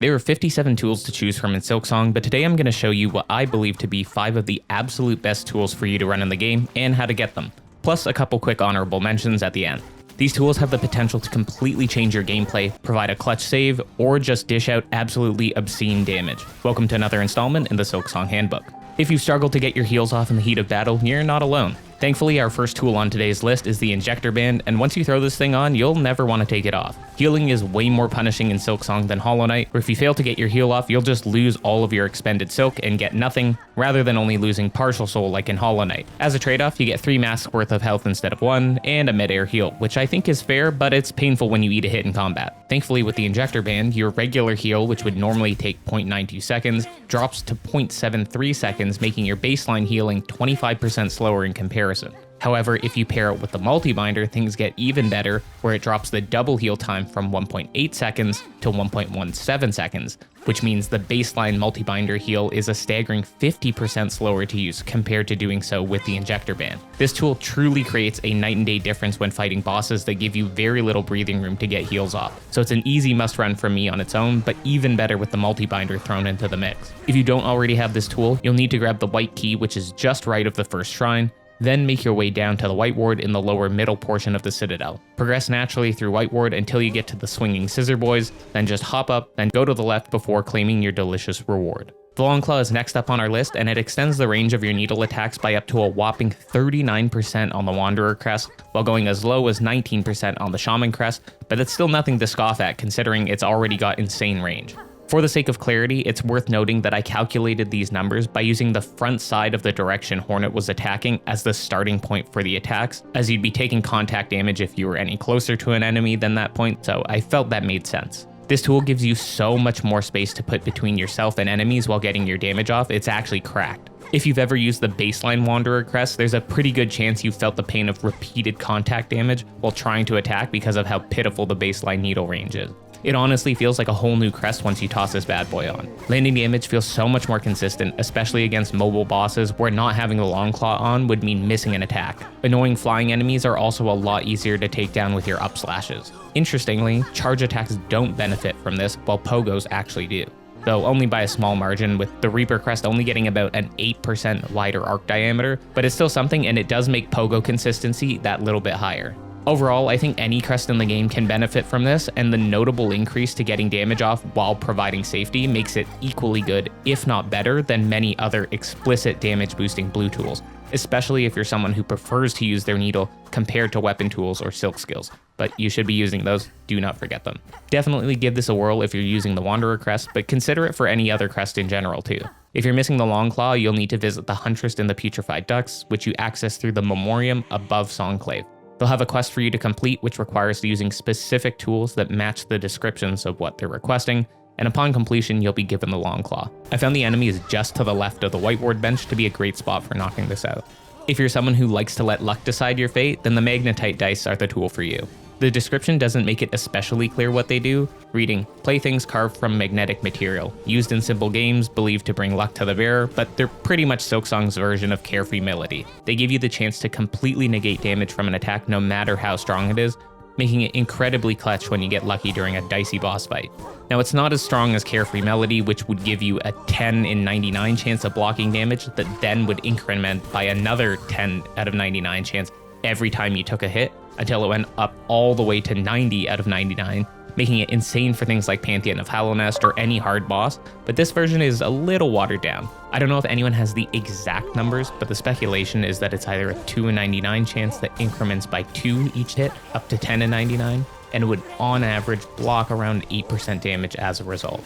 There are 57 tools to choose from in Silksong, but today I'm going to show you what I believe to be 5 of the absolute best tools for you to run in the game and how to get them, plus a couple quick honorable mentions at the end. These tools have the potential to completely change your gameplay, provide a clutch save, or just dish out absolutely obscene damage. Welcome to another installment in the Silksong Handbook. If you've struggled to get your heals off in the heat of battle, you're not alone. Thankfully, our first tool on today's list is the Injector band, and once you throw this thing on, you'll never want to take it off. Healing is way more punishing in Silksong than Hollow Knight, where if you fail to get your heal off, you'll just lose all of your expended silk and get nothing, rather than only losing partial soul like in Hollow Knight. As a trade-off, you get 3 masks worth of health instead of 1, and a mid-air heal, which I think is fair, but it's painful when you eat a hit in combat. Thankfully, with the Injector band, your regular heal, which would normally take 0.92 seconds, drops to 0.73 seconds, making your baseline healing 25% slower in comparison. However, if you pair it with the multi-binder, things get even better, where it drops the double heal time from 1.8 seconds to 1.17 seconds, which means the baseline multi-binder heal is a staggering 50% slower to use compared to doing so with the Injector band. This tool truly creates a night and day difference when fighting bosses that give you very little breathing room to get heals off, so it's an easy must run for me on its own, but even better with the multi-binder thrown into the mix. If you don't already have this tool, you'll need to grab the white key, which is just right of the first shrine, then make your way down to the White Ward in the lower middle portion of the Citadel. Progress naturally through White Ward until you get to the swinging scissor boys, then just hop up, then go to the left before claiming your delicious reward. The Long Claw is next up on our list, and it extends the range of your needle attacks by up to a whopping 39% on the Wanderer crest, while going as low as 19% on the Shaman crest, but it's still nothing to scoff at considering it's already got insane range. For the sake of clarity, it's worth noting that I calculated these numbers by using the front side of the direction Hornet was attacking as the starting point for the attacks, as you'd be taking contact damage if you were any closer to an enemy than that point, so I felt that made sense. This tool gives you so much more space to put between yourself and enemies while getting your damage off, it's actually cracked. If you've ever used the baseline Wanderer crest, there's a pretty good chance you've felt the pain of repeated contact damage while trying to attack because of how pitiful the baseline needle range is. It honestly feels like a whole new crest once you toss this bad boy on. Landing damage feels so much more consistent, especially against mobile bosses where not having the Long Claw on would mean missing an attack. Annoying flying enemies are also a lot easier to take down with your up slashes. Interestingly, charge attacks don't benefit from this, while pogos actually do, though only by a small margin, with the Reaper crest only getting about an 8% wider arc diameter, but it's still something, and it does make pogo consistency that little bit higher. Overall, I think any crest in the game can benefit from this, and the notable increase to getting damage off while providing safety makes it equally good, if not better, than many other explicit damage boosting blue tools, especially if you're someone who prefers to use their needle compared to weapon tools or silk skills, but you should be using those, do not forget them. Definitely give this a whirl if you're using the Wanderer crest, but consider it for any other crest in general too. If you're missing the Long Claw, you'll need to visit the Huntress in the Putrefied Ducks, which you access through the Memoriam above Songclave. They'll have a quest for you to complete, which requires using specific tools that match the descriptions of what they're requesting, and upon completion, you'll be given the Long Claw. I found the enemy is just to the left of the White Ward bench to be a great spot for knocking this out. If you're someone who likes to let luck decide your fate, then the Magnetite dice are the tool for you. The description doesn't make it especially clear what they do, reading, playthings carved from magnetic material, used in simple games, believed to bring luck to the bearer, but they're pretty much Silksong's version of Carefree Melody. They give you the chance to completely negate damage from an attack no matter how strong it is, making it incredibly clutch when you get lucky during a dicey boss fight. Now, it's not as strong as Carefree Melody, which would give you a 10 in 99 chance of blocking damage that then would increment by another 10 out of 99 chance every time you took a hit, until it went up all the way to 90 out of 99, making it insane for things like Pantheon of Hallownest or any hard boss, but this version is a little watered down. I don't know if anyone has the exact numbers, but the speculation is that it's either a 2 in 99 chance that increments by 2 each hit, up to 10 in 99, and would on average block around 8% damage as a result.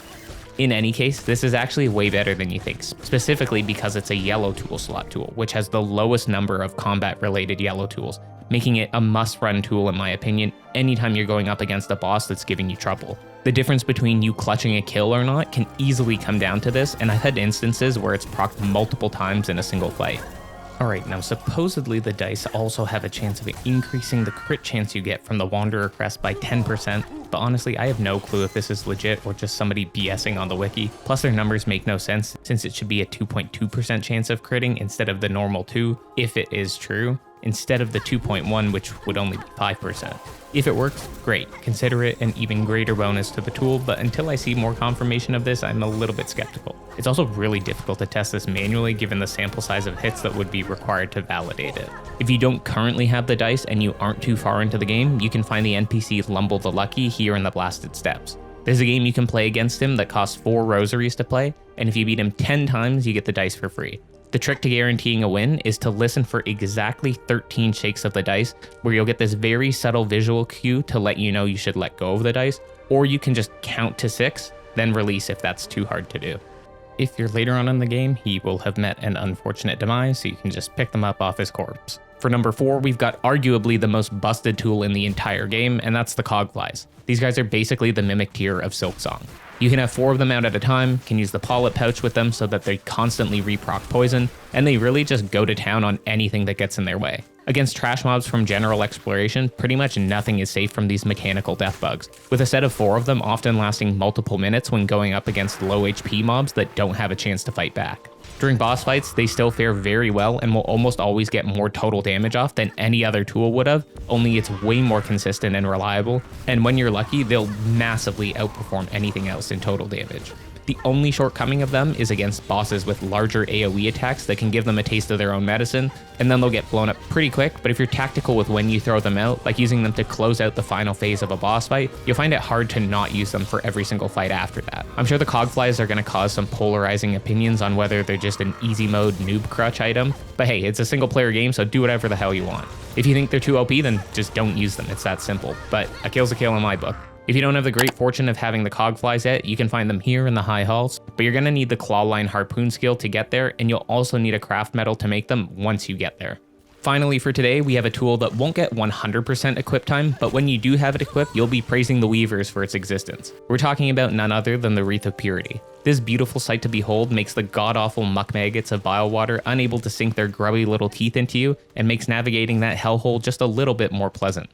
In any case, this is actually way better than you think, specifically because it's a yellow tool slot tool, which has the lowest number of combat-related yellow tools, making it a must-run tool in my opinion anytime you're going up against a boss that's giving you trouble. The difference between you clutching a kill or not can easily come down to this, and I've had instances where it's procced multiple times in a single fight. Alright, now supposedly the dice also have a chance of increasing the crit chance you get from the Wanderer crest by 10%, but honestly I have no clue if this is legit or just somebody BSing on the wiki, plus their numbers make no sense since it should be a 2.2% chance of critting instead of the normal 2, if it is true. instead of the 2.1, which would only be 5%. If it works, great. Consider it an even greater bonus to the tool, but until I see more confirmation of this, I'm a little bit skeptical. It's also really difficult to test this manually given the sample size of hits that would be required to validate it. If you don't currently have the dice and you aren't too far into the game, you can find the NPC Lumble the Lucky here in the Blasted Steppes. There's a game you can play against him that costs 4 rosaries to play, and if you beat him 10 times, you get the dice for free. The trick to guaranteeing a win is to listen for exactly 13 shakes of the dice, where you'll get this very subtle visual cue to let you know you should let go of the dice, or you can just count to 6, then release if that's too hard to do. If you're later on in the game, he will have met an unfortunate demise, so you can just pick them up off his corpse. For number 4, we've got arguably the most busted tool in the entire game, and that's the Cogflies. These guys are basically the mimic tier of Silksong. You can have 4 of them out at a time, can use the polyp pouch with them so that they constantly reproc poison, and they really just go to town on anything that gets in their way. Against trash mobs from general exploration, pretty much nothing is safe from these mechanical death bugs, with a set of 4 of them often lasting multiple minutes when going up against low HP mobs that don't have a chance to fight back. During boss fights, they still fare very well and will almost always get more total damage off than any other tool would have, only it's way more consistent and reliable, and when you're lucky, they'll massively outperform anything else in total damage. The only shortcoming of them is against bosses with larger AoE attacks that can give them a taste of their own medicine, and then they'll get blown up pretty quick, but if you're tactical with when you throw them out, like using them to close out the final phase of a boss fight, you'll find it hard to not use them for every single fight after that. I'm sure the Cogflies are going to cause some polarizing opinions on whether they're just an easy mode noob crutch item, but hey, it's a single player game, so do whatever the hell you want. If you think they're too OP, then just don't use them, it's that simple, but a kill's a kill in my book. If you don't have the great fortune of having the Cogflies yet, you can find them here in the high halls, but you're going to need the clawline harpoon skill to get there, and you'll also need a craft metal to make them once you get there. Finally for today, we have a tool that won't get 100% equip time, but when you do have it equipped, you'll be praising the Weavers for its existence. We're talking about none other than the Wreath of Purity. This beautiful sight to behold makes the god-awful muck maggots of bile water unable to sink their grubby little teeth into you, and makes navigating that hellhole just a little bit more pleasant.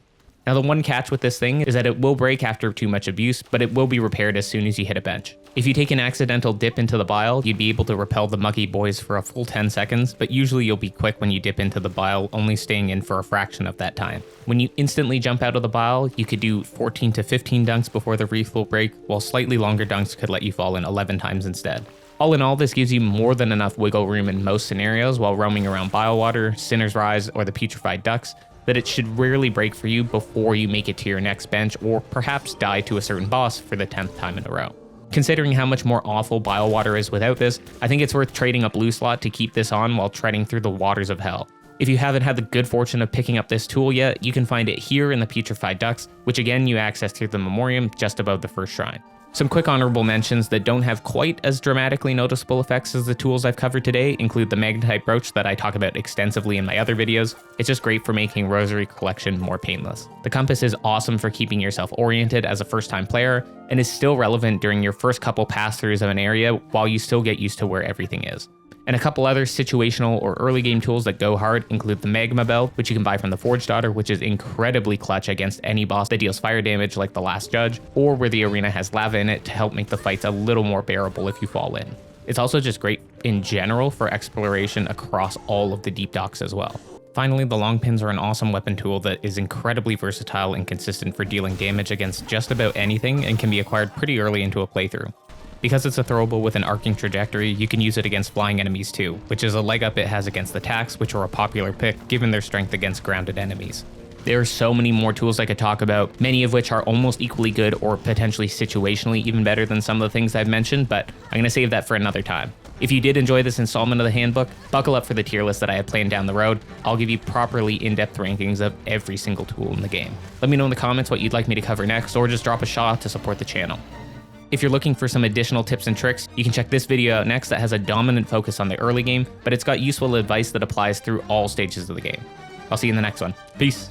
Now the one catch with this thing is that it will break after too much abuse, but it will be repaired as soon as you hit a bench. If you take an accidental dip into the bile, you'd be able to repel the muggy boys for a full 10 seconds, but usually you'll be quick when you dip into the bile, only staying in for a fraction of that time. When you instantly jump out of the bile, you could do 14 to 15 dunks before the Wreath will break, while slightly longer dunks could let you fall in 11 times instead. All in all, this gives you more than enough wiggle room in most scenarios while roaming around bile water, Sinner's Rise, or the Putrefied Ducks, that it should rarely break for you before you make it to your next bench or perhaps die to a certain boss for the 10th time in a row. Considering how much more awful bile water is without this, I think it's worth trading up blue slot to keep this on while treading through the waters of hell. If you haven't had the good fortune of picking up this tool yet, you can find it here in the Putrefied Ducks, which again you access through the Memoriam just above the first shrine. Some quick honorable mentions that don't have quite as dramatically noticeable effects as the tools I've covered today include the Magnetite brooch that I talk about extensively in my other videos. It's just great for making rosary collection more painless. The compass is awesome for keeping yourself oriented as a first-time player, and is still relevant during your first couple pass-throughs of an area while you still get used to where everything is. And a couple other situational or early game tools that go hard include the Magma Bell, which you can buy from the Forge Daughter, which is incredibly clutch against any boss that deals fire damage like the Last Judge, or where the arena has lava in it to help make the fights a little more bearable if you fall in. It's also just great in general for exploration across all of the deep docks as well. Finally, the long pins are an awesome weapon tool that is incredibly versatile and consistent for dealing damage against just about anything and can be acquired pretty early into a playthrough. Because it's a throwable with an arcing trajectory, you can use it against flying enemies too, which is a leg up it has against attacks, which are a popular pick given their strength against grounded enemies. There are so many more tools I could talk about, many of which are almost equally good or potentially situationally even better than some of the things I've mentioned, but I'm going to save that for another time. If you did enjoy this installment of the handbook, buckle up for the tier list that I have planned down the road. I'll give you properly in-depth rankings of every single tool in the game. Let me know in the comments what you'd like me to cover next, or just drop a shaw to support the channel. If you're looking for some additional tips and tricks, you can check this video out next that has a dominant focus on the early game, but it's got useful advice that applies through all stages of the game. I'll see you in the next one. Peace.